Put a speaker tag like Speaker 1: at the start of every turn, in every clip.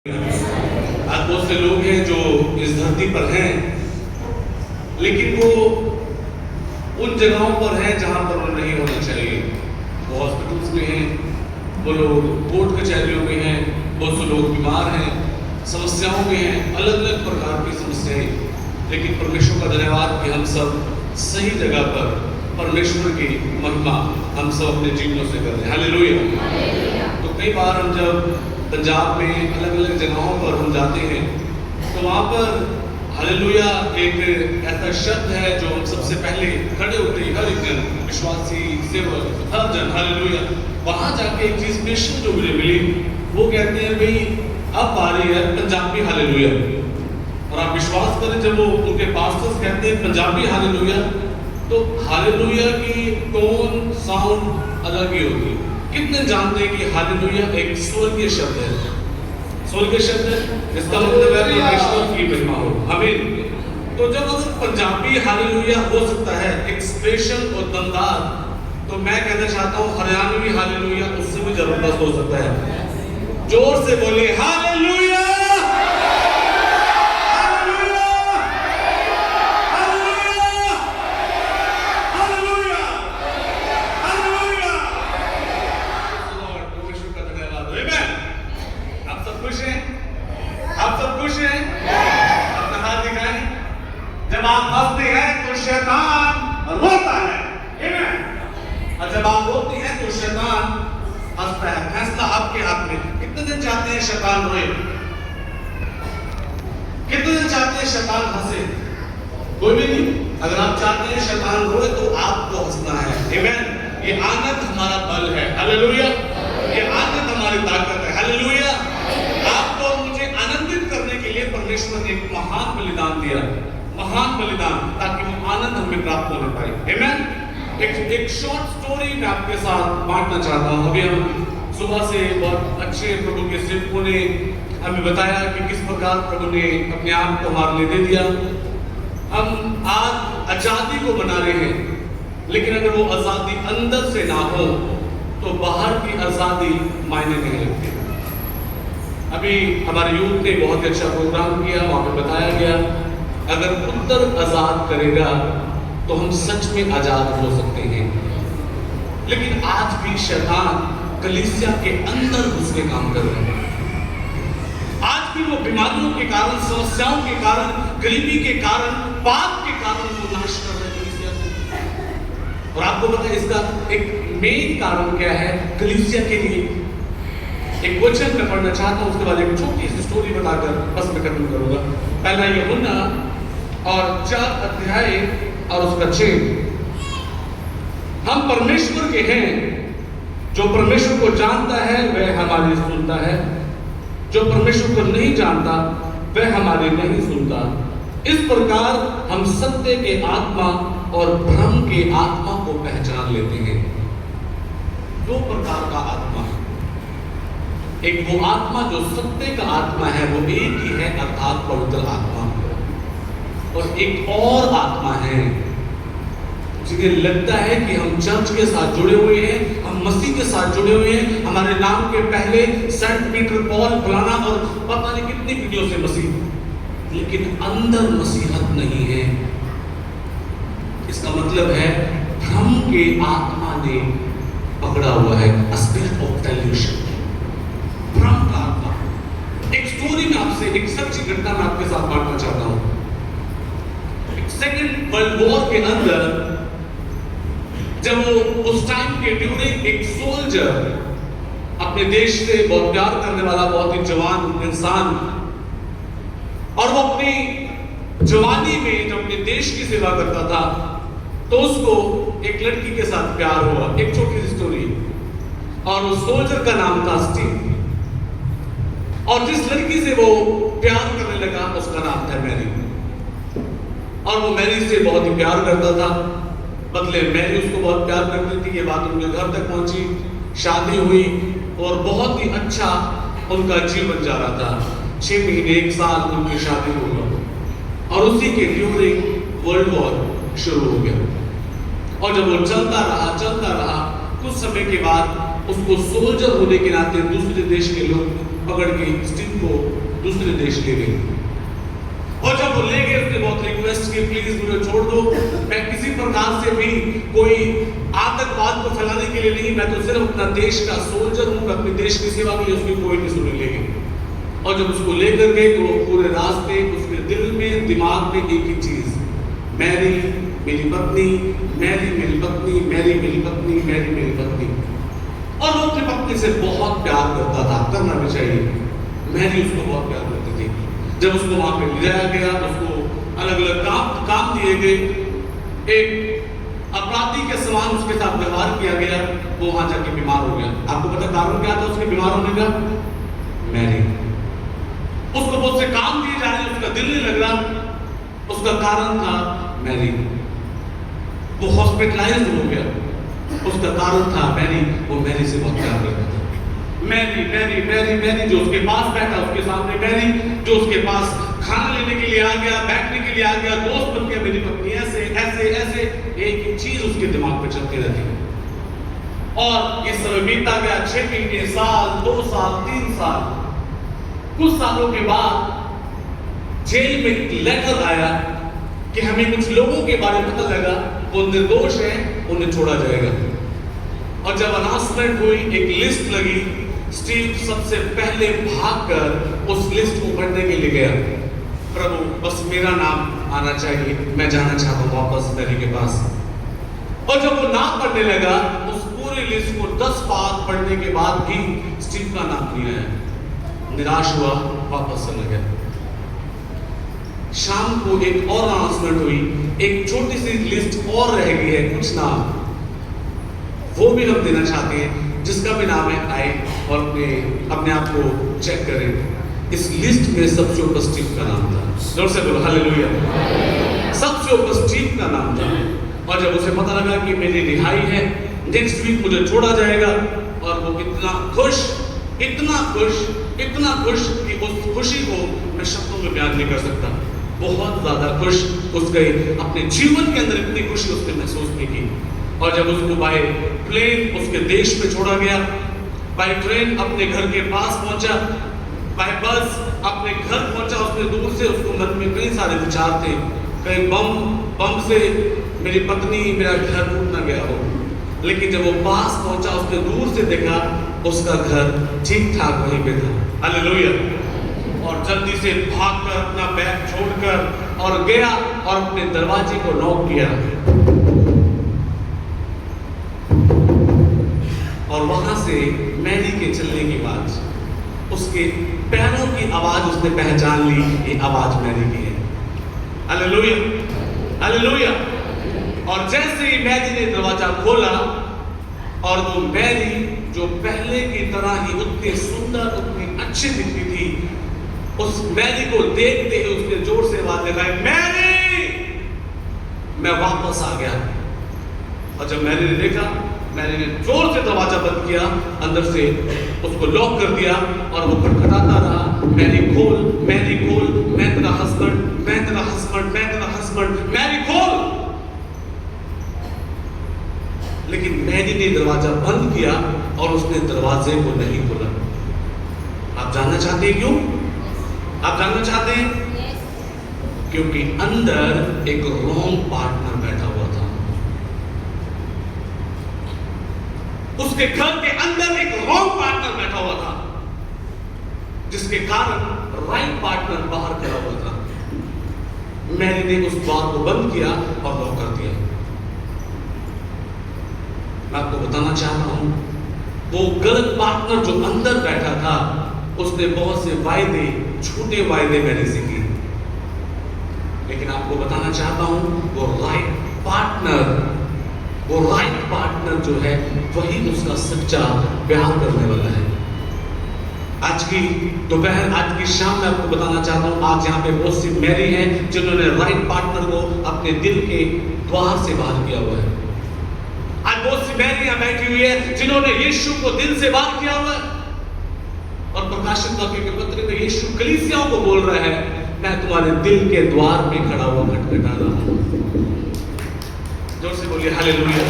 Speaker 1: आज बहुत से लोग हैं जो इस धरती पर हैं, लेकिन वो उन जगहों पर हैं जहां पर वो नहीं होना चाहिए। वो हॉस्पिटल्स में हैं, वो लोग कोर्ट कचहरियों में हैं, बहुत से लोग बीमार हैं, समस्याओं में हैं, अलग अलग प्रकार की समस्याएं। लेकिन परमेश्वर का धन्यवाद कि हम सब सही जगह पर परमेश्वर की महिमा हम सब अपने जीवनों से कर रहे हैं। हालेलुया। तो कई बार हम जब पंजाब में अलग अलग जगहों पर हम जाते हैं तो वहाँ पर हालेलुया एक ऐसा शब्द है जो हम सबसे पहले खड़े होते हैं, हर एक जन, विश्वासी, सेवक, हर जन हालेलुया। वहाँ जाके एक चीज स्पेशल जो मुझे मिली, वो कहते हैं भाई अब आ रही है पंजाबी हालेलुया। और आप विश्वास करें, जब वो उनके पास्टर्स कहते हैं पंजाबी हालेलुया, तो हालेलुया की टोन साउंड अलग ही होती है। कितने जानते हैं कि हालेलुया एक स्वर्गीय शब्द है? स्वर्गीय शब्द है, इसका मतलब है परमेश्वर की महिमा हो। आमीन। तो जब अगर पंजाबी हालेलुया हो सकता है एक स्पेशल और दमदार, तो मैं कहना चाहता हूँ हरियाणवी हालेलुया उससे भी जबरदस्त हो सकता है। जोर से बोलिए हालेलुया। जब आप हंसते हैं तो शैतान रोता है, आमीन। और जब आप रोते हैं तो शैतान हंसता है। फैसला आपके हाथ में। कितने दिन चाहते हैं शैतान रोए? कितने दिन चाहते हैं शैतान हंसे? कोई भी नहीं। अगर आप चाहते हैं शैतान रोए तो आपको हंसना है, आमीन। ये आनंद हमारा बल है, हालेलुया। ये आनंद हमारी ताकत है, हालेलुया। आपको मुझे आनंदित करने के लिए परमेश्वर ने एक महान बलिदान दिया, महान बलिदान, ताकि वो आनंद हमें प्राप्त होने पाए, आमीन। एक शॉर्ट स्टोरी मैं आपके साथ बांटना चाहता हूँ। अभी हम सुबह से बहुत अच्छे प्रभु के सेवकों ने हमें बताया कि किस प्रकार प्रभु ने अपने आप को हमारे लिए दे दिया। हम आज आजादी को मना रहे हैं, लेकिन अगर वो आजादी अंदर से ना हो तो बाहर की आजादी मायने नहीं रखती। अभी हमारे यूथ ने बहुत अच्छा प्रोग्राम किया, वहां पे बताया गया अगर पुत्र आजाद करेगा तो हम सच में आजाद हो सकते हैं। लेकिन आज भी शैतान कलीसिया के अंदर घुस के काम कर रहे हैं। आज भी वो बीमारियों के कारण, समस्याओं के कारण, गरीबी के कारण, पाप के कारण वो नाश कर रहे हैं कलीसिया को। और आपको पता है इसका एक मेन कारण क्या है? कलीसिया के लिए एक वचन मैं पढ़ना चाहता हूं, उसके बाद एक छोटी सी स्टोरी बताकर बस मैं खत्म करूंगा। पहला यूहन्ना और 4 अध्याय और उसका 6। हम परमेश्वर के हैं, जो परमेश्वर को जानता है वह हमारी सुनता है, जो परमेश्वर को नहीं जानता वह हमारी नहीं सुनता। इस प्रकार हम सत्य के आत्मा और भ्रम के आत्मा को पहचान लेते हैं। 2 प्रकार का आत्मा है। एक वो आत्मा जो सत्य का आत्मा है, वो एक ही है, अर्थात पवित्र आत्मा। और एक और आत्मा है जिन्हें लगता है कि हम चर्च के साथ जुड़े हुए हैं, हम मसीह के साथ जुड़े हुए हैं, हमारे नाम के पहले सेंट पीटर, पॉल, फलाना और पता नहीं कितनी पीढ़ियों से मसीह, लेकिन अंदर मसीहत नहीं है। इसका मतलब है भ्रम के आत्मा ने पकड़ा हुआ है, स्पिरिट ऑफ डेल्यूशन, भ्रम का आत्मा। एक स्टोरी में आपसे एक सच्ची घटना मैं आपके साथ बांटना चाहता हूं। सेकेंड वर्ल्ड वॉर के अंदर जब वो उस टाइम के ड्यूरिंग एक सोल्जर, अपने देश से बहुत प्यार करने वाला बहुत ही जवान इंसान, और वो अपनी जवानी में जब अपने देश की सेवा करता था तो उसको एक लड़की के साथ प्यार हुआ। एक छोटी सी स्टोरी। और उस सोल्जर का नाम था स्टीव, और जिस लड़की से वो प्यार करने लगा उसका नाम था मैरी। और वो मैरी से बहुत ही प्यार करता था, बदले मैरी उसको बहुत प्यार करती थी। ये बात उनके घर तक पहुंची, शादी हुई और बहुत ही अच्छा उनका जीवन जा रहा था। 6 महीने 1 साल उनकी शादी हुआ, और उसी के ड्यूरिंग वर्ल्ड वॉर शुरू हो गया। और जब वो चलता रहा, कुछ समय के बाद उसको सोल्जर होने के नाते दूसरे देश के लोग पकड़ के स्टीव को दूसरे देश ले गए। और जब वो ले गए उसने बहुत रिक्वेस्ट की, प्लीज मुझे छोड़ दो, मैं किसी प्रकार से भी कोई आतंकवाद को फैलाने के लिए नहीं, मैं तो सिर्फ अपना देश का सोल्जर हूँ, अपने देश की सेवा के लिए। उसकी कोई नहीं सुनी, ले गए। और जब उसको लेकर गए तो पूरे रास्ते उसके दिल में दिमाग में एक ही चीज, मैरी मेरी पत्नी, मैरी मेरी पत्नी, मैरी मेरी पत्नी, मैरी मेरी पत्नी। और वो अपनी पत्नी से बहुत प्यार करता था, करना भी चाहिए। मैरी उसको बहुत प्यार करती थी। जब उसको वहां पे ले जाया गया, उसको अलग अलग काम दिए गए, एक अपराधी के समान उसके साथ व्यवहार किया गया। वो वहां जाके बीमार हो गया। आपको पता कारण क्या था उसके बीमार होने का? मैरी। उसको बहुत से काम दिए जा रहे, उसका दिल नहीं लग रहा, उसका कारण था मैरी। वो हॉस्पिटलाइज्ड हो गया, उसका कारण था मैरी। वो मैरी से बहुत प्यार करता था। मैरी मैरी मैरी मैरी, जो उसके पास बैठा उसके सामने मैरी, जो उसके पास खाना लेने के लिए आ गया, बैठने के लिए आ गया, दोस्त बन गया, मेरी पत्नी। ऐसे ऐसे ऐसे एक ही चीज उसके दिमाग पे चलती रहती। और ये समय बीता गया, 6 महीने, साल, 2 साल, 3 साल। कुछ सालों के बाद जेल में एक लेटर आया कि हमें कुछ लोगों के बारे में पता लगा, वो निर्दोष है, उन्हें छोड़ा जाएगा। और जब अनाउंसमेंट हुई, एक लिस्ट लगी, स्टीव सबसे पहले भागकर उस लिस्ट को पढ़ने के लिए गया। प्रभु बस मेरा नाम आना चाहिए, मैं जाना चाहता हूं वापस मैरी के पास। और जब वो नाम पढ़ने लगा, उस पूरी लिस्ट को 10 बार पढ़ने के बाद भी स्टीव का नाम नहीं आया। निराश हुआ, वापस चला गया। शाम को एक और अनाउंसमेंट हुई, एक छोटी सी लिस्ट और रह गई है, कुछ नाम, वो भी हम देना चाहते हैं। जिसका भी नाम है आए और अपने आप को चेक करें। इस लिस्ट में सबसे ऊपर स्टीव का नाम था। जोर से बोलो हालेलुया। सबसे ऊपर स्टीव का नाम था। और जब उसे पता लगा कि मेरी रिहाई है, नेक्स्ट वीक मुझे छोड़ा जाएगा, और वो इतना खुश, इतना खुश, इतना खुश कि उस खुशी को मैं शब्दों में बयान नहीं कर सकता। बहुत ज्यादा खुश उसके अपने जीवन के अंदर इतनी खुशी उसने महसूस नहीं की। और जब उसको बाय प्लेन उसके देश में छोड़ा गया, बाय ट्रेन अपने घर के पास पहुंचा, बाय बस अपने घर पहुंचा, उसने दूर से, उसको मन में कई सारे विचार थे, कहीं बम से मेरी पत्नी, मेरा घर टूट ना गया हो। लेकिन जब वो पास पहुंचा, उसने दूर से देखा, उसका घर ठीक ठाक वहीं पे था। हालेलुया। और जल्दी से भागकर अपना बैग छोड़कर और गया और अपने दरवाजे को नॉक किया। और वहां से मैरी के चलने की आवाज, उसके पैरों की आवाज उसने पहचान ली, ये आवाज मैरी की है। Hallelujah, hallelujah. और जैसे ही मैरी ने दरवाजा खोला, और वो मैरी जो पहले की तरह ही उतनी सुंदर, उतनी अच्छी दिखती थी, उस मैरी को देखते ही उसने जोर से आवाज लगाई, मैरी! मैं वापस आ गया। और जब मैरी ने देखा, मैरी ने जोर से दरवाजा बंद किया, अंदर से उसको लॉक कर दिया, और वो खटखटाता रहा, मैरी खोल, मैरी खोल, मैं तेरा हस्बैंड, मैं तेरा हस्बैंड, मैं तेरा हस्बैंड, मैरी खोल। लेकिन मैरी ने दरवाजा बंद किया और उसने दरवाजे को नहीं खोला। आप जानना चाहते हैं क्यों? आप जानना चाहते हैं? क्योंकि अंदर एक रॉन्ग पार्टनर बैठा हुआ था। उसके घर के अंदर एक रॉन्ग पार्टनर बैठा हुआ था, जिसके कारण राइट पार्टनर बाहर खड़ा हुआ था। मैरी ने उस द्वार को बंद किया और लॉक कर दिया। मैं आपको बताना चाहता हूं, वो गलत पार्टनर जो अंदर बैठा था, उसने बहुत से वायदे, झूठे वायदे मैंने से किए। लेकिन आपको बताना चाहता हूं, वो राइट पार्टनर जो है, वही उसका सच्चा प्यार करने वाला है। आज की दोपहर, आज की शाम में आपको बताना चाहता हूं, आज यहाँ पे बहुत सी मैरी हैं जिन्होंने राइट पार्टनर को अपने दिल के द्वार से बाहर किया हुआ है। आज बहुत सी मैरियां बैठी हुई है जिन्होंने यीशु को दिल से बात किया हुआ है। और प्रकाशित वाक्य के पत्र में यीशु कलीसियाओं को बोल रहा है, मैं तुम्हारे दिल के द्वार में खड़ा हुआ खटखटा रहा हूं। जोर से बोलिए हालेलुया।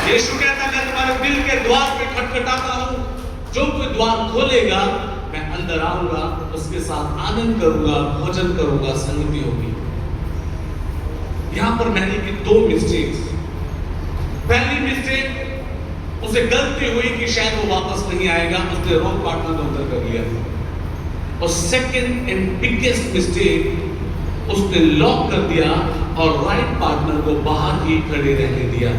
Speaker 1: यीशु कहता है, तुम्हारे दिल के द्वार पे खटखटाता हूं, जो कोई द्वार खोलेगा मैं अंदर आऊंगा, उसके साथ आनंद करूंगा, भोजन करूंगा, संगति होगी। यहां पर मैंने की दो मिस्टेक्स। पहली मिस्टेक, उसे गलती हुई कि शायद वो वापस नहीं आएगा, उसने रॉन्ग पार्टनर को अंदर कर लिया। और सेकंड एंड बिगेस्ट मिस्टेक, उसने लॉक कर दिया और राइट पार्टनर को बाहर ही खड़े रहने दिया।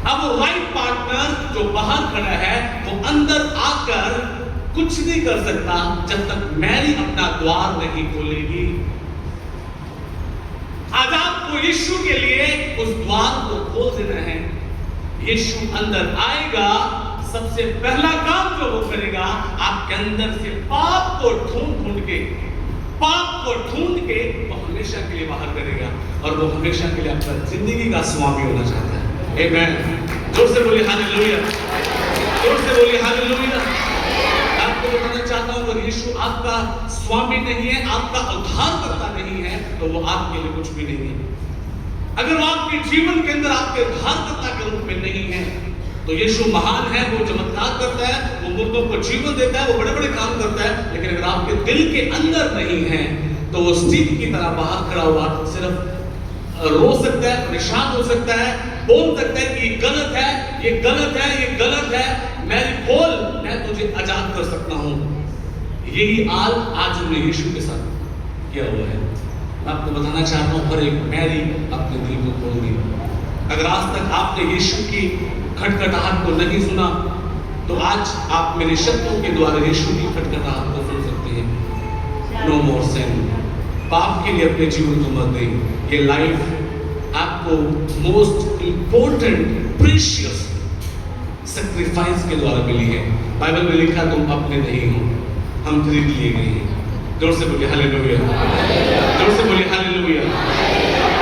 Speaker 1: अब वो राइट पार्टनर जो बाहर खड़ा है वो अंदर आकर कुछ नहीं कर सकता जब तक मैरी अपना द्वार नहीं खोलेगी। आज आपको यीशु के लिए उस द्वार को खोल देना है। यीशु अंदर आएगा, सबसे पहला काम जो वो करेगा, आपके अंदर से पाप को ढूंढ के वो हमेशा के लिए बाहर करेगा, और वो हमेशा के लिए आपका जिंदगी का स्वामी होना चाहता है। आमेन। जोर से बोलिए हालेलुया, जोर से बोलिए हालेलुया। आपको बताना चाहता हूं, अगर यीशु आपका स्वामी नहीं है, आपका उद्धारकर्ता नहीं है, तो वो आपके लिए कुछ भी नहीं है। अगर वो आपके जीवन के अंदर आपके उद्धारकर्ता के रूप में नहीं है, तो यीशु महान है, वो चमत्कार करता है, वो मुर्दों को जीवन देता है, वो बड़े बड़े काम करता है, लेकिन अगर आपके दिल के अंदर नहीं है, तो वो स्टीव की तरह बाहर खड़ा हुआ सिर्फ रो सकता है, परेशान हो सकता है, बोल सकता है कि ये गलत है, ये गलत है, ये गलत है, मैरी बोल, मैं तुझे आजाद कर सकता हूं। यही हाल आज हमने यीशु के साथ किया हुआ है। मैं आपको बताना चाहता हूं, हर एक मैरी अपने दिल को खोल दी। अगर आज तक आपने यीशु की खटखटाहट को नहीं सुना, तो आज आप मेरे शब्दों के द्वारा यीशु की खटखटाहट को सुन सकते हैं। नो मोर सिन। पाप के लिए अपने जीवन को मत दें। ये लाइफ आपको मोस्ट इंपोर्टेंट प्रीशियस सैक्रिफाइस के द्वारा मिली है। बाइबल में लिखा, तुम अपने नहीं हो, हम खरीद लिए गए हैं। जोर से बोलिए हालेलुया, जोर से बोलिए हालेलुया।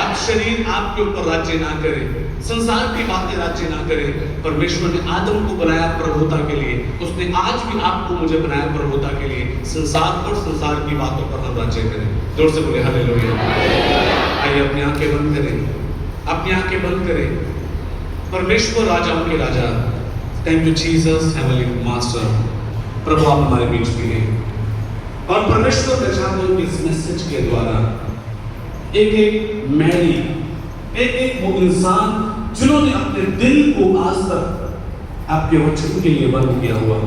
Speaker 1: अब शरीर आपके ऊपर राज्य ना करे, संसार की बातें राज्य ना करे। परमेश्वर ने आदम को बनाया प्रभुता के लिए, उसने आज भी आपको मुझे बनाया प्रभुता के लिए। संसार पर, संसार की बातों पर हम राज्य करें। जोर से बोले हालेलुया। आइए अपनी आंखें बंद करें, अपनी आंखें बंद करें। परमेश्वर राजाओं के राजा, thank you Jesus heavenly master, प्रभु आप हमारे बीच में हैं, और परमेश्वर मैं चाहता हूं कि इस मैसेज के द्वारा एक एक मैरी, एक एक वो इंसान जिन्होंने अपने दिल को आज तक आपके वचन के लिए बंद किया हुआ,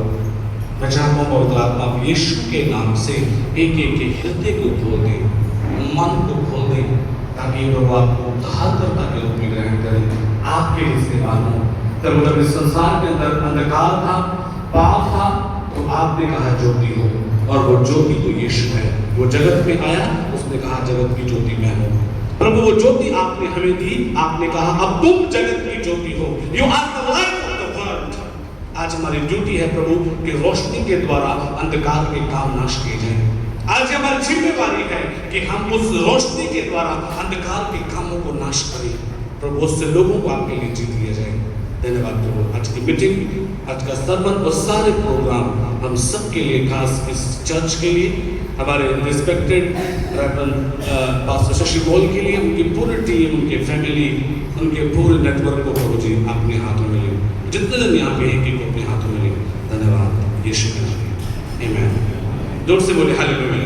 Speaker 1: मैं चाहता हूं पवित्र आत्मा यीशु के नाम से एक एक के हृदय को खोल दे, मन को खोल दे, ताकि प्रभु आपको उद्धारकर्ता के रूप में ग्रहण करें, आपके इस्तेमाल हो। तब इस संसार के अंदर अंधकार था, पाप था, तो आपने कहा ज्योति हो, और वो ज्योति तो यीशु है। वो जगत में आया, उसने कहा जगत की ज्योति मैं हूं। प्रभु वो ज्योति आपने हमें दी, आपने कहा अब तुम जगत की ज्योति हो, you are the light of the world. आज हमारी ड्यूटी है प्रभु कि रोशनी के द्वारा अंधकार के काम नाश किए जाएं। आज हमारी जिम्मेवारी है कि हम उस रोशनी के द्वारा अंधकार के कामों को नाश करें। प्रभु उससे लोगों को आपके लिए जीत लिया जाए। धन्यवाद प्रभु। आज की मीटिंग, आज का सर्मन और सारे प्रोग्राम हम सब के लिए, खास इस चर्च के लिए, हमारे रिस्पेक्टेड पास्टर शशि बोल के लिए, उनकी पूरी टीम, उनके फैमिली, उनके पूरे नेटवर्क को प्रभु जी अपने हाथों में ले, जितने दिन यहाँ पे हैं कि को अपने हाथों में ले। धन्यवाद यीशु के नाम में, आमीन। जोर से बोले हालेलुया।